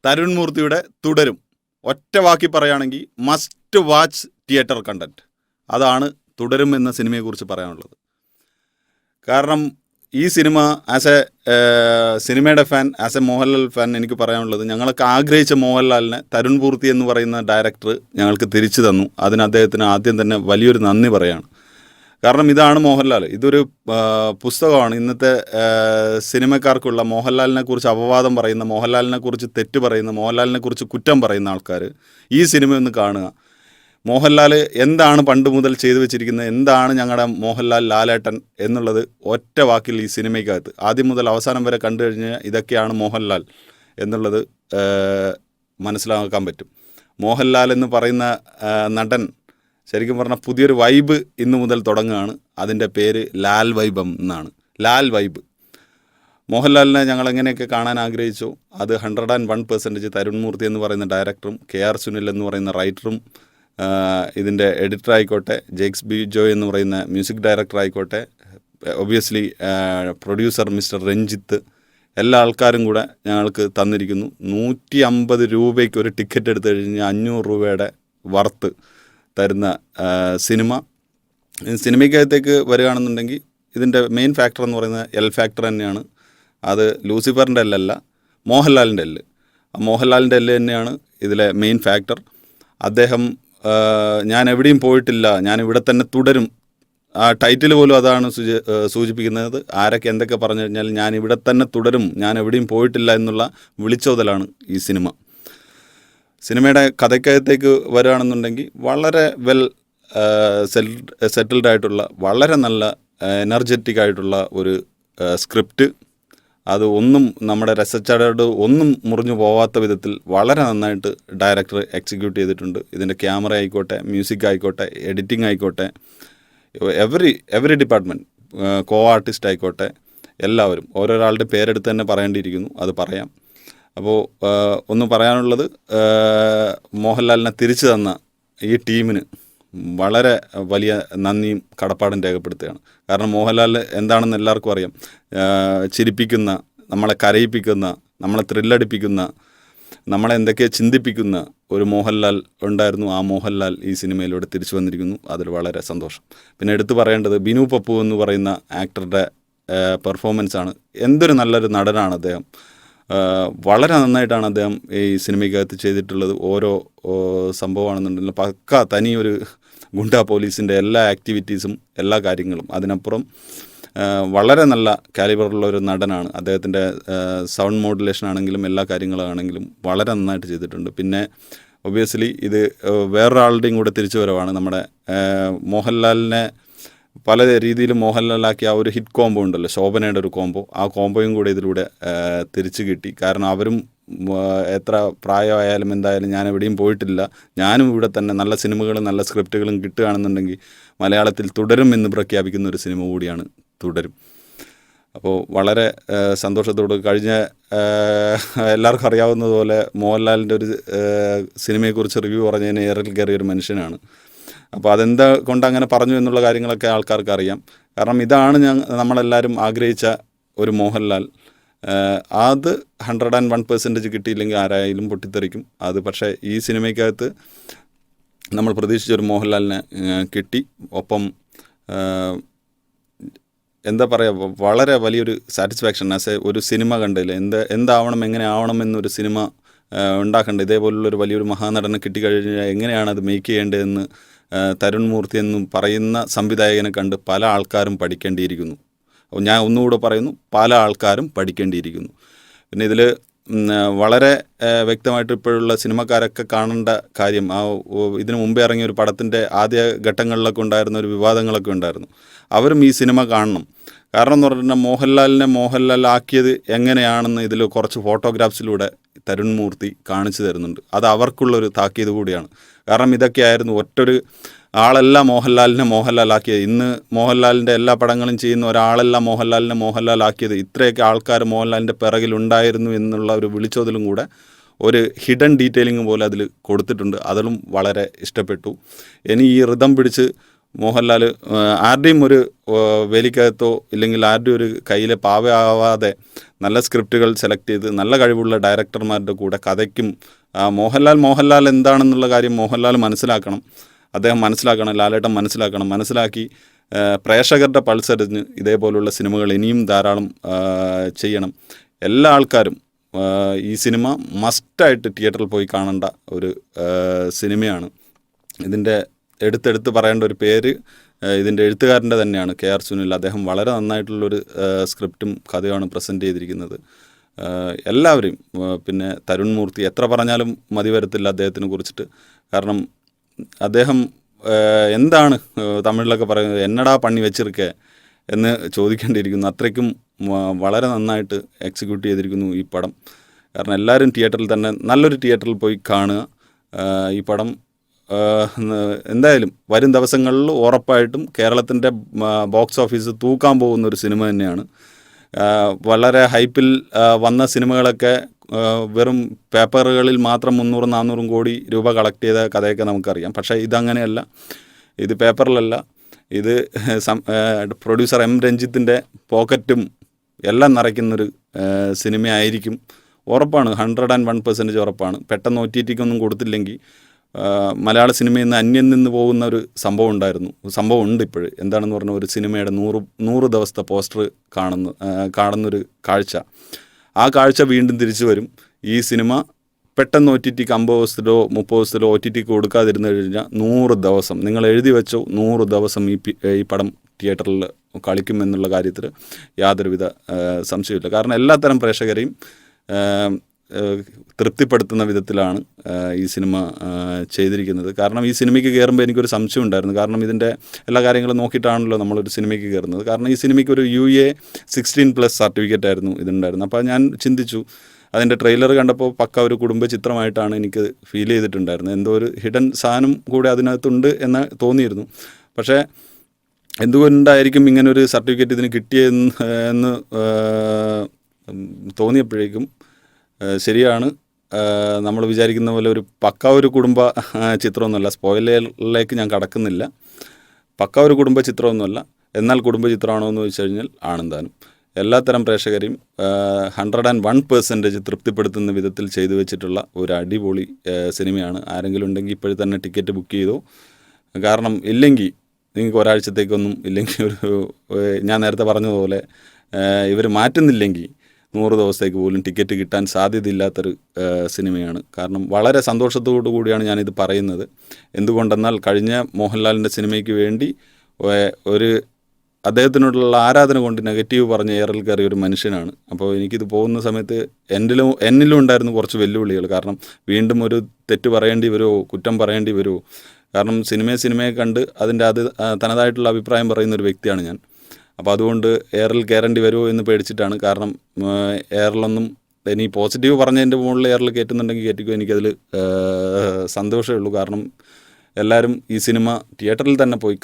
തരുൺ മൂർത്തിയുടെ തുടരും. ഒറ്റ വാക്കി പറയുകയാണെങ്കിൽ മസ്റ്റ് വാച്ച് തിയേറ്റർ കണ്ടൻറ്റ്. അതാണ് തുടരും എന്ന സിനിമയെക്കുറിച്ച് പറയാനുള്ളത്. കാരണം ഈ സിനിമ ആസ് എ സിനിമയുടെ fan, as A Mohanlal fan എനിക്ക് പറയാനുള്ളത്, ഞങ്ങളൊക്കെ ആഗ്രഹിച്ച മോഹൻലാലിനെ തരുൺ മൂർത്തി എന്ന് പറയുന്ന ഡയറക്ടർ ഞങ്ങൾക്ക് തിരിച്ചു തന്നു. അതിന് അദ്ദേഹത്തിന് ആദ്യം തന്നെ വലിയൊരു നന്ദി പറയാണ്. കാരണം ഇതാണ് മോഹൻലാൽ. ഇതൊരു പുസ്തകമാണ്. ഇന്നത്തെ സിനിമക്കാർക്കുള്ള മോഹൻലാലിനെ കുറിച്ച് അപവാദം പറയുന്ന, മോഹൻലാലിനെ കുറിച്ച് തെറ്റ് പറയുന്ന, മോഹൻലാലിനെ കുറിച്ച് കുറ്റം പറയുന്ന ആൾക്കാർ ഈ സിനിമയൊന്ന് കാണുക. മോഹൻലാൽ എന്താണ് പണ്ട് മുതൽ ചെയ്തു വെച്ചിരിക്കുന്നത്, എന്താണ് ഞങ്ങളുടെ മോഹൻലാൽ ലാലേട്ടൻ എന്നുള്ളത് ഒറ്റ വാക്കിൽ ഈ സിനിമയ്ക്കകത്ത് ആദ്യം മുതൽ അവസാനം വരെ കണ്ടു കഴിഞ്ഞാൽ ഇതൊക്കെയാണ് മോഹൻലാൽ എന്നുള്ളത് മനസ്സിലാക്കാൻ പറ്റും. മോഹൻലാൽ എന്ന് പറയുന്ന നടൻ ശരിക്കും പറഞ്ഞാൽ പുതിയൊരു വൈബ് ഇന്നു മുതൽ തുടങ്ങുകയാണ്. അതിൻ്റെ പേര് ലാൽ വൈബം എന്നാണ്. ലാൽ വൈബ്. മോഹൻലാലിനെ ഞങ്ങൾ എങ്ങനെയൊക്കെ കാണാൻ ആഗ്രഹിച്ചോ അത് 101% തരുൺ മൂർത്തി എന്ന് പറയുന്ന ഡയറക്ടറും KR സുനിൽ എന്ന് പറയുന്ന റൈറ്ററും ഇതിൻ്റെ എഡിറ്റർ ആയിക്കോട്ടെ, ജെയ്ക്സ് ബി ജോയ് എന്ന് പറയുന്ന മ്യൂസിക് ഡയറക്ടർ ആയിക്കോട്ടെ, ഒബ്വിയസ്ലി പ്രൊഡ്യൂസർ മിസ്റ്റർ രഞ്ജിത്ത്, എല്ലാ ആൾക്കാരും കൂടെ ഞങ്ങൾക്ക് തന്നിരിക്കുന്നു. 150 രൂപയ്ക്ക് ഒരു ടിക്കറ്റ് എടുത്തു കഴിഞ്ഞാൽ 500 രൂപയുടെ വർത്ത് തരുന്ന സിനിമ. സിനിമയ്ക്കകത്തേക്ക് വരികയാണെന്നുണ്ടെങ്കിൽ ഇതിൻ്റെ മെയിൻ ഫാക്ടർ എന്ന് പറയുന്നത് എൽ ഫാക്ടർ തന്നെയാണ്. അത് ലൂസിഫറിൻ്റെ എല്ലല്ല, മോഹൻലാലിൻ്റെ എല്ല്. മോഹൻലാലിൻ്റെ എല്ല് തന്നെയാണ് ഇതിലെ മെയിൻ ഫാക്ടർ. അദ്ദേഹം ഞാൻ എവിടെയും പോയിട്ടില്ല, ഞാൻ ഇവിടെ തന്നെ തുടരും, ആ ടൈറ്റിൽ പോലും അതാണ് സൂചിപ്പിക്കുന്നത്. ആരൊക്കെ എന്തൊക്കെ പറഞ്ഞു കഴിഞ്ഞാൽ ഞാൻ ഇവിടെ തന്നെ തുടരും, ഞാൻ എവിടെയും പോയിട്ടില്ല എന്നുള്ള വിളിച്ചോതലാണ് ഈ സിനിമ. സിനിമയുടെ കഥയ്ക്കകത്തേക്ക് വരികയാണെന്നുണ്ടെങ്കിൽ വളരെ വെൽ സെറ്റിൽഡ് ആയിട്ടുള്ള, വളരെ നല്ല എനർജറ്റിക് ആയിട്ടുള്ള ഒരു സ്ക്രിപ്റ്റ്. അത് ഒന്നും നമ്മുടെ രസച്ചടയോട് ഒന്നും മുറിഞ്ഞു പോവാത്ത വിധത്തിൽ വളരെ നന്നായിട്ട് ഡയറക്ടർ എക്സിക്യൂട്ട് ചെയ്തിട്ടുണ്ട്. ഇതിൻ്റെ ക്യാമറ ആയിക്കോട്ടെ, മ്യൂസിക് ആയിക്കോട്ടെ, എഡിറ്റിംഗ് ആയിക്കോട്ടെ, എവറി ഡിപ്പാർട്ട്മെൻറ്റ്, കോ ആർട്ടിസ്റ്റ് ആയിക്കോട്ടെ, എല്ലാവരും ഓരോരാളുടെ പേരെടുത്ത് തന്നെ പറയേണ്ടിയിരിക്കുന്നു. അത് പറയാം. അപ്പോൾ ഒന്ന് പറയാനുള്ളത്, മോഹൻലാലിനെ തിരിച്ചു തന്ന ഈ ടീമിന് വളരെ വലിയ നന്ദിയും കടപ്പാടും രേഖപ്പെടുത്തുകയാണ്. കാരണം മോഹൻലാൽ എന്താണെന്ന് എല്ലാവർക്കും അറിയാം. ചിരിപ്പിക്കുന്ന, നമ്മളെ കരയിപ്പിക്കുന്ന, നമ്മളെ ത്രില്ലടിപ്പിക്കുന്ന, നമ്മളെ എന്തൊക്കെ ചിന്തിപ്പിക്കുന്ന ഒരു മോഹൻലാൽ ഉണ്ടായിരുന്നു. ആ മോഹൻലാൽ ഈ സിനിമയിലൂടെ തിരിച്ചു വന്നിരിക്കുന്നു. അതിൽ വളരെ സന്തോഷം. പിന്നെ എടുത്തു പറയേണ്ടത് ബിനു പപ്പു എന്ന് പറയുന്ന ആക്ടറുടെ പെർഫോമൻസാണ്. എന്തൊരു നല്ലൊരു നടനാണ് അദ്ദേഹം. വളരെ നന്നായിട്ടാണ് അദ്ദേഹം ഈ സിനിമയ്ക്കകത്ത് ചെയ്തിട്ടുള്ളത്. ഓരോ സംഭവമാണെന്നുണ്ടെങ്കിൽ പക്ക തനിയൊരു ഗുണ്ടാ പോലീസിൻ്റെ എല്ലാ ആക്ടിവിറ്റീസും, എല്ലാ കാര്യങ്ങളും. അതിനപ്പുറം വളരെ നല്ല കാലിബറുള്ള ഒരു നടനാണ്. അദ്ദേഹത്തിൻ്റെ സൗണ്ട് മോഡുലേഷൻ ആണെങ്കിലും എല്ലാ കാര്യങ്ങളാണെങ്കിലും വളരെ നന്നായിട്ട് ചെയ്തിട്ടുണ്ട്. പിന്നെ ഒബ്വിയസ്ലി ഇത് വേറൊരാളുടെയും കൂടെ തിരിച്ചു വരവാണ്. നമ്മുടെ മോഹൻലാലിനെ പല രീതിയിലും മോഹൻലാലാക്കിയ ആ ഒരു ഹിറ്റ് കോംബോ ഉണ്ടല്ലോ, ശോഭനയുടെ ഒരു കോംബോ, ആ കോംബോയും കൂടെ ഇതിലൂടെ തിരിച്ചു കിട്ടി. കാരണം അവരും എത്ര പ്രായമായാലും എന്തായാലും ഞാൻ എവിടെയും പോയിട്ടില്ല, ഞാനും ഇവിടെ തന്നെ നല്ല സിനിമകളും നല്ല സ്ക്രിപ്റ്റുകളും കിട്ടുകയാണെന്നുണ്ടെങ്കിൽ മലയാളത്തിൽ തുടരും എന്ന് പ്രഖ്യാപിക്കുന്ന ഒരു സിനിമ കൂടിയാണ് തുടരും. അപ്പോൾ വളരെ സന്തോഷത്തോട് കഴിഞ്ഞ എല്ലാവർക്കും അറിയാവുന്നതുപോലെ മോഹൻലാലിൻ്റെ ഒരു സിനിമയെക്കുറിച്ച് റിവ്യൂ പറഞ്ഞതിന് ഏറിൽ കയറിയ ഒരു മനുഷ്യനാണ്. അപ്പോൾ അതെന്താ കൊണ്ട് അങ്ങനെ പറഞ്ഞു എന്നുള്ള കാര്യങ്ങളൊക്കെ ആൾക്കാർക്ക് അറിയാം. കാരണം ഇതാണ് നമ്മളെല്ലാവരും ആഗ്രഹിച്ച ഒരു മോഹൻലാൽ. അത് 101% കിട്ടിയില്ലെങ്കിൽ ആരായാലും പൊട്ടിത്തെറിക്കും. അത് പക്ഷേ ഈ സിനിമയ്ക്കകത്ത് നമ്മൾ പ്രതീക്ഷിച്ചൊരു മോഹൻലാലിനെ കിട്ടി. ഒപ്പം എന്താ പറയുക, വളരെ വലിയൊരു സാറ്റിസ്ഫാക്ഷൻ ആസ് ഒരു സിനിമ കണ്ടില്ല. എന്താവണം, എങ്ങനെ ആവണം എന്നൊരു സിനിമ ഉണ്ടാക്കേണ്ടത്. ഇതേപോലുള്ളൊരു വലിയൊരു മഹാനടനെ കിട്ടിക്കഴിഞ്ഞാൽ എങ്ങനെയാണ് അത് മേക്ക് ചെയ്യേണ്ടതെന്ന് തരുൺ മൂർത്തി എന്നും പറയുന്ന സംവിധായകനെ കണ്ട് പല ആൾക്കാരും പഠിക്കേണ്ടിയിരിക്കുന്നു. അപ്പോൾ ഞാൻ ഒന്നുകൂടെ പറയുന്നു, പല ആൾക്കാരും പഠിക്കേണ്ടിയിരിക്കുന്നു. പിന്നെ ഇതിൽ വളരെ വ്യക്തമായിട്ട് ഇപ്പോഴുള്ള സിനിമക്കാരൊക്കെ കാണേണ്ട കാര്യം, ഇതിനു മുമ്പേ ഇറങ്ങിയ ഒരു പടത്തിൻ്റെ ആദ്യ ഘട്ടങ്ങളിലൊക്കെ ഉണ്ടായിരുന്ന ഒരു വിവാദങ്ങളൊക്കെ ഉണ്ടായിരുന്നു. അവരും ഈ സിനിമ കാണണം. കാരണം എന്ന് പറഞ്ഞാൽ മോഹൻലാലിനെ മോഹൻലാലാക്കിയത് എങ്ങനെയാണെന്ന് ഇതിൽ കുറച്ച് ഫോട്ടോഗ്രാഫ്സിലൂടെ തരുൺ മൂർത്തി കാണിച്ചു തരുന്നുണ്ട്. അത് അവർക്കുള്ളൊരു താക്കീത് കൂടിയാണ്. കാരണം ഇതൊക്കെയായിരുന്നു ഒറ്റൊരു ആളല്ല മോഹൻലാലിനെ മോഹൻലാലാക്കിയത്. ഇന്ന് മോഹൻലാലിൻ്റെ എല്ലാ പടങ്ങളും ചെയ്യുന്ന ഒരാളല്ല മോഹൻലാലിനെ മോഹൻലാലാക്കിയത്. ഇത്രയൊക്കെ ആൾക്കാർ മോഹൻലാലിൻ്റെ പിറകിലുണ്ടായിരുന്നു എന്നുള്ള ഒരു വിളിച്ചോതിലും കൂടെ ഒരു ഹിഡൻ ഡീറ്റെയിലിംഗ് പോലെ അതിൽ കൊടുത്തിട്ടുണ്ട്. അതിലും വളരെ ഇഷ്ടപ്പെട്ടു. ഇനി ഈ റിതം പിടിച്ച് മോഹൻലാൽ ആരുടെയും ഒരു വേലിക്കകത്തോ ഇല്ലെങ്കിൽ ആരുടെയും ഒരു കയ്യിലെ പാവയാവാതെ നല്ല സ്ക്രിപ്റ്റുകൾ സെലക്ട് ചെയ്ത് നല്ല കഴിവുള്ള ഡയറക്ടർമാരുടെ കൂടെ കഥയ്ക്കും മോഹൻലാൽ എന്താണെന്നുള്ള കാര്യം മോഹൻലാൽ മനസ്സിലാക്കണം, അദ്ദേഹം മനസ്സിലാക്കണം, ലാലേട്ടൻ മനസ്സിലാക്കി പ്രേക്ഷകരുടെ പൾസറിഞ്ഞ് ഇതേപോലുള്ള സിനിമകൾ ഇനിയും ധാരാളം ചെയ്യണം. എല്ലാ ആൾക്കാരും ഈ സിനിമ മസ്റ്റായിട്ട് തിയേറ്ററിൽ പോയി കാണേണ്ട ഒരു സിനിമയാണ്. ഇതിൻ്റെ എടുത്തെടുത്ത് പറയേണ്ട ഒരു പേര് ഇതിൻ്റെ എഴുത്തുകാരൻ്റെ തന്നെയാണ്, KR സുനിൽ. അദ്ദേഹം വളരെ നന്നായിട്ടുള്ളൊരു സ്ക്രിപ്റ്റും കഥയുമാണ് പ്രസൻറ്റ് ചെയ്തിരിക്കുന്നത്. എല്ലാവരെയും പിന്നെ തരുൺ മൂർത്തി എത്ര പറഞ്ഞാലും മതി വരത്തില്ല അദ്ദേഹത്തിനെ കുറിച്ചിട്ട്. കാരണം അദ്ദേഹം എന്താണ് തമിഴിലൊക്കെ പറയുന്നത്, എന്നടാ പണി വെച്ചിരിക്കേ എന്ന് ചോദിക്കേണ്ടിയിരിക്കുന്നു. അത്രയ്ക്കും വളരെ നന്നായിട്ട് എക്സിക്യൂട്ട് ചെയ്തിരിക്കുന്നു ഈ പടം. കാരണം എല്ലാവരും തിയേറ്ററിൽ തന്നെ നല്ലൊരു തിയേറ്ററിൽ പോയി കാണുക. ഈ പടം എന്തായാലും വരും ദിവസങ്ങളിൽ ഉറപ്പായിട്ടും കേരളത്തിൻ്റെ ബോക്സ് ഓഫീസ് തൂക്കാൻ പോകുന്ന ഒരു സിനിമ തന്നെയാണ്. വളരെ ഹൈപ്പിൽ വന്ന സിനിമകളൊക്കെ വെറും പേപ്പറുകളിൽ മാത്രം 300-400 കോടി രൂപ കളക്ട് ചെയ്ത കഥയൊക്കെ നമുക്കറിയാം. പക്ഷേ ഇതങ്ങനെയല്ല, ഇത് പേപ്പറിലല്ല, ഇത് പ്രൊഡ്യൂസർ M രഞ്ജിത്തിൻ്റെ പോക്കറ്റും എല്ലാം നിറയ്ക്കുന്നൊരു സിനിമയായിരിക്കും. ഉറപ്പാണ്, 101% ഉറപ്പാണ്. പെട്ടെന്ന് OTT ഒന്നും കൊടുത്തില്ലെങ്കിൽ മലയാള സിനിമയിൽ നിന്ന് അന്യം നിന്ന് പോകുന്ന ഒരു സംഭവം ഉണ്ട് ഇപ്പോഴും. എന്താണെന്ന് പറഞ്ഞാൽ ഒരു സിനിമയുടെ 100 ദിവസത്തെ പോസ്റ്റർ കാണുന്നൊരു കാഴ്ച, ആ കാഴ്ച വീണ്ടും തിരിച്ചു വരും. ഈ സിനിമ പെട്ടെന്ന് OTTക്ക് 50 ദിവസത്തിലോ 30 ദിവസത്തിലോ OTTക്ക് കൊടുക്കാതിരുന്നു കഴിഞ്ഞാൽ 100 ദിവസം നിങ്ങൾ എഴുതി വെച്ചോ, 100 ദിവസം ഈ പടം തിയേറ്ററിൽ കളിക്കുമെന്നുള്ള കാര്യത്തിൽ യാതൊരുവിധ സംശയമില്ല. കാരണം എല്ലാത്തരം പ്രേക്ഷകരെയും തൃപ്തിപ്പെടുത്തുന്ന വിധത്തിലാണ് ഈ സിനിമ ചെയ്തിരിക്കുന്നത്. കാരണം ഈ സിനിമയ്ക്ക് കയറുമ്പോൾ എനിക്കൊരു സംശയം ഉണ്ടായിരുന്നു. കാരണം ഇതിൻ്റെ എല്ലാ കാര്യങ്ങളും നോക്കിയിട്ടാണല്ലോ നമ്മളൊരു സിനിമയ്ക്ക് കയറുന്നത്. കാരണം ഈ സിനിമയ്ക്ക് ഒരു UA 16+ സർട്ടിഫിക്കറ്റ് ആയിരുന്നു ഇതുണ്ടായിരുന്നു. അപ്പോൾ ഞാൻ ചിന്തിച്ചു, അതിൻ്റെ ട്രെയിലർ കണ്ടപ്പോൾ പക്ക ഒരു കുടുംബ ചിത്രമായിട്ടാണ് എനിക്ക് ഫീൽ ചെയ്തിട്ടുണ്ടായിരുന്നത്. എന്തോ ഒരു ഹിഡൻ സാധനം കൂടെ അതിനകത്തുണ്ട് എന്ന് തോന്നിയിരുന്നു. പക്ഷേ എന്തുകൊണ്ടായിരിക്കും ഇങ്ങനൊരു സർട്ടിഫിക്കറ്റ് ഇതിന് കിട്ടിയെന്ന് തോന്നിയപ്പോഴേക്കും ശരിയാണ്, നമ്മൾ വിചാരിക്കുന്ന പോലെ ഒരു പക്ക ഒരു കുടുംബ ചിത്രമൊന്നുമല്ല. സ്പോയിലറിലേക്ക് ഞാൻ കടക്കുന്നില്ല. പക്ക ഒരു കുടുംബ ചിത്രമൊന്നുമല്ല. എന്നാൽ കുടുംബ ചിത്രമാണോ എന്ന് ചോദിച്ചു കഴിഞ്ഞാൽ ആണെന്താനും. എല്ലാത്തരം പ്രേക്ഷകരെയും 101% തൃപ്തിപ്പെടുത്തുന്ന വിധത്തിൽ ചെയ്തു വെച്ചിട്ടുള്ള ഒരു അടിപൊളി സിനിമയാണ്. ആരെങ്കിലും ഉണ്ടെങ്കിൽ ഇപ്പോഴും തന്നെ ടിക്കറ്റ് ബുക്ക് ചെയ്തോ. കാരണം ഇല്ലെങ്കിൽ നിങ്ങൾക്ക് ഒരാഴ്ചത്തേക്കൊന്നും ഇല്ലെങ്കിൽ ഞാൻ നേരത്തെ പറഞ്ഞതുപോലെ ഇവർ മാറ്റുന്നില്ലെങ്കിൽ 100 ദിവസത്തേക്ക് പോലും ടിക്കറ്റ് കിട്ടാൻ സാധ്യതയില്ലാത്തൊരു സിനിമയാണ്. കാരണം വളരെ സന്തോഷത്തോടു കൂടിയാണ് ഞാനിത് പറയുന്നത്. എന്തുകൊണ്ടെന്നാൽ കഴിഞ്ഞ മോഹൻലാലിൻ്റെ സിനിമയ്ക്ക് വേണ്ടി അദ്ദേഹത്തിനോടുള്ള ആരാധന കൊണ്ട് നെഗറ്റീവ് പറഞ്ഞ് ഏറിൽ കയറിയ ഒരു മനുഷ്യനാണ്. അപ്പോൾ എനിക്കിത് പോകുന്ന സമയത്ത് എന്നിലും ഉണ്ടായിരുന്നു കുറച്ച് വെല്ലുവിളികൾ. കാരണം വീണ്ടും ഒരു തെറ്റ് പറയേണ്ടി വരുമോ, കുറ്റം പറയേണ്ടി വരുമോ? കാരണം സിനിമയെ കണ്ട് അതിൻ്റെ തനതായിട്ടുള്ള അഭിപ്രായം പറയുന്ന ഒരു വ്യക്തിയാണ് ഞാൻ. അപ്പോൾ അതുകൊണ്ട് എയറിൽ കയറേണ്ടി വരുമോ എന്ന് പേടിച്ചിട്ടാണ്. കാരണം എയറിലൊന്നും ഇനി പോസിറ്റീവ് പറഞ്ഞതിൻ്റെ മുകളിൽ എയറിൽ കയറ്റുന്നുണ്ടെങ്കിൽ കയറ്റിക്കോ, എനിക്കതിൽ സന്തോഷമേ ഉള്ളൂ. കാരണം എല്ലാവരും ഈ സിനിമ തിയേറ്ററിൽ തന്നെ പോയി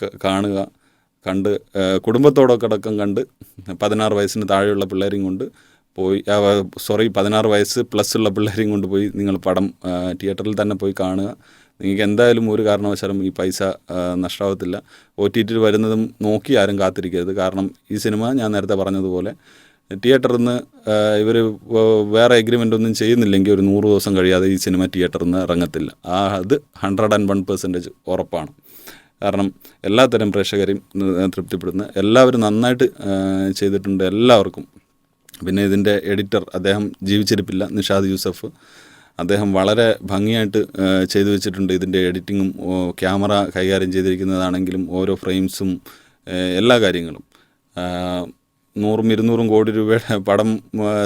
കണ്ട് കുടുംബത്തോടൊക്കെ അടക്കം കണ്ട് 16 വയസ്സിന് താഴെയുള്ള പിള്ളേരെയും കൊണ്ട് പോയി 16 വയസ്സ് പ്ലസ് ഉള്ള പിള്ളേരെയും കൊണ്ട് പോയി നിങ്ങൾ പടം തിയേറ്ററിൽ തന്നെ പോയി കാണുക. നിങ്ങൾക്ക് എന്തായാലും ഒരു കാരണവശാലും ഈ പൈസ നഷ്ടമാകത്തില്ല. OTT വരുന്നതും നോക്കി ആരും കാത്തിരിക്കരുത്. കാരണം ഈ സിനിമ ഞാൻ നേരത്തെ പറഞ്ഞതുപോലെ തിയേറ്ററിൽ നിന്ന് ഇവർ വേറെ എഗ്രിമെൻ്റ് ഒന്നും ചെയ്യുന്നില്ലെങ്കിൽ ഒരു 100 ദിവസം കഴിയാതെ ഈ സിനിമ തിയേറ്ററിൽ നിന്ന് ഇറങ്ങത്തില്ല. അത് 101% ഉറപ്പാണ്. കാരണം എല്ലാത്തരം പ്രേക്ഷകരെയും തൃപ്തിപ്പെടുന്ന എല്ലാവരും നന്നായിട്ട് ചെയ്തിട്ടുണ്ട്, എല്ലാവർക്കും. പിന്നെ ഇതിൻ്റെ എഡിറ്റർ, അദ്ദേഹം ജീവിച്ചിരിപ്പില്ല, നിഷാദ് യൂസഫ്. അദ്ദേഹം വളരെ ഭംഗിയായിട്ട് ചെയ്തു വെച്ചിട്ടുണ്ട്. ഇതിൻ്റെ എഡിറ്റിങ്ങും ക്യാമറ കൈകാര്യം ചെയ്തിരിക്കുന്നതാണെങ്കിലും ഓരോ ഫ്രെയിംസും എല്ലാ കാര്യങ്ങളും 100-200 കോടി രൂപയുടെ പടം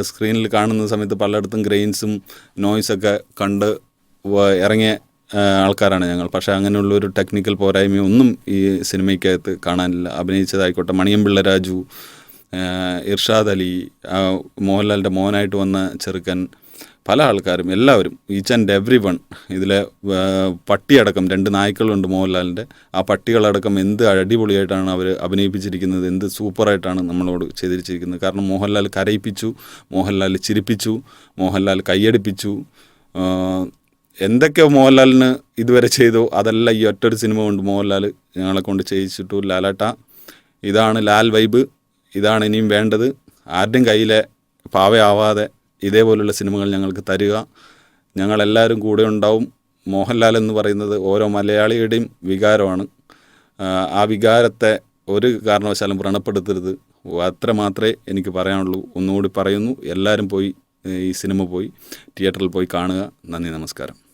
സ്ക്രീനിൽ കാണുന്ന സമയത്ത് പലയിടത്തും ഗ്രെയിൻസും നോയ്സൊക്കെ കണ്ട് ഇറങ്ങിയ ആൾക്കാരാണ് ഞങ്ങൾ. പക്ഷേ അങ്ങനെയുള്ളൊരു ടെക്നിക്കൽ പോരായ്മയൊന്നും ഈ സിനിമയ്ക്കകത്ത് കാണാനില്ല. അഭിനയിച്ചതായിക്കോട്ടെ മണിയമ്പിള്ള രാജു, ഇർഷാദ് അലി, മോഹൻലാലിൻ്റെ മോനായിട്ട് വന്ന ചെറുക്കൻ, പല ആൾക്കാരും, എല്ലാവരും, ഈച്ച് ആൻഡ് എവ്രി വൺ. ഇതിലെ പട്ടിയടക്കം 2 നായ്ക്കളുണ്ട് മോഹൻലാലിൻ്റെ. ആ പട്ടികളടക്കം എന്ത് അടിപൊളിയായിട്ടാണ് അവർ അഭിനയിപ്പിച്ചിരിക്കുന്നത്, എന്ത് സൂപ്പറായിട്ടാണ് നമ്മളോട് ചെയ്തിരിച്ചിരിക്കുന്നത്. കാരണം മോഹൻലാൽ കരയിപ്പിച്ചു, മോഹൻലാൽ ചിരിപ്പിച്ചു, മോഹൻലാൽ കൈയടിപ്പിച്ചു. എന്തൊക്കെ മോഹൻലാലിന് ഇതുവരെ ചെയ്തോ അതെല്ലാം ഈ ഒറ്റൊരു സിനിമ കൊണ്ട് മോഹൻലാൽ ഞങ്ങളെ കൊണ്ട് ചെയ്യിച്ചിട്ടു. ലാലേട്ടാ, ഇതാണ് ലാൽ വൈബ്, ഇതാണ് ഇനിയും വേണ്ടത്. ആരുടെയും കയ്യിലെ പാവയാവാതെ ഇതേപോലുള്ള സിനിമകൾ ഞങ്ങൾക്ക് തരിക. ഞങ്ങളെല്ലാവരും കൂടെ ഉണ്ടാവും. മോഹൻലാൽ എന്ന് പറയുന്നത് ഓരോ മലയാളിയുടെയും വികാരമാണ്. ആ വികാരത്തെ ഒരു കാരണവശാലും വ്രണപ്പെടുത്തരുത്. അത്ര മാത്രമേ എനിക്ക് പറയാനുള്ളൂ. ഒന്നുകൂടി പറയുന്നു, എല്ലാവരും പോയി ഈ സിനിമ പോയി തിയേറ്ററിൽ പോയി കാണുക. നന്ദി, നമസ്കാരം.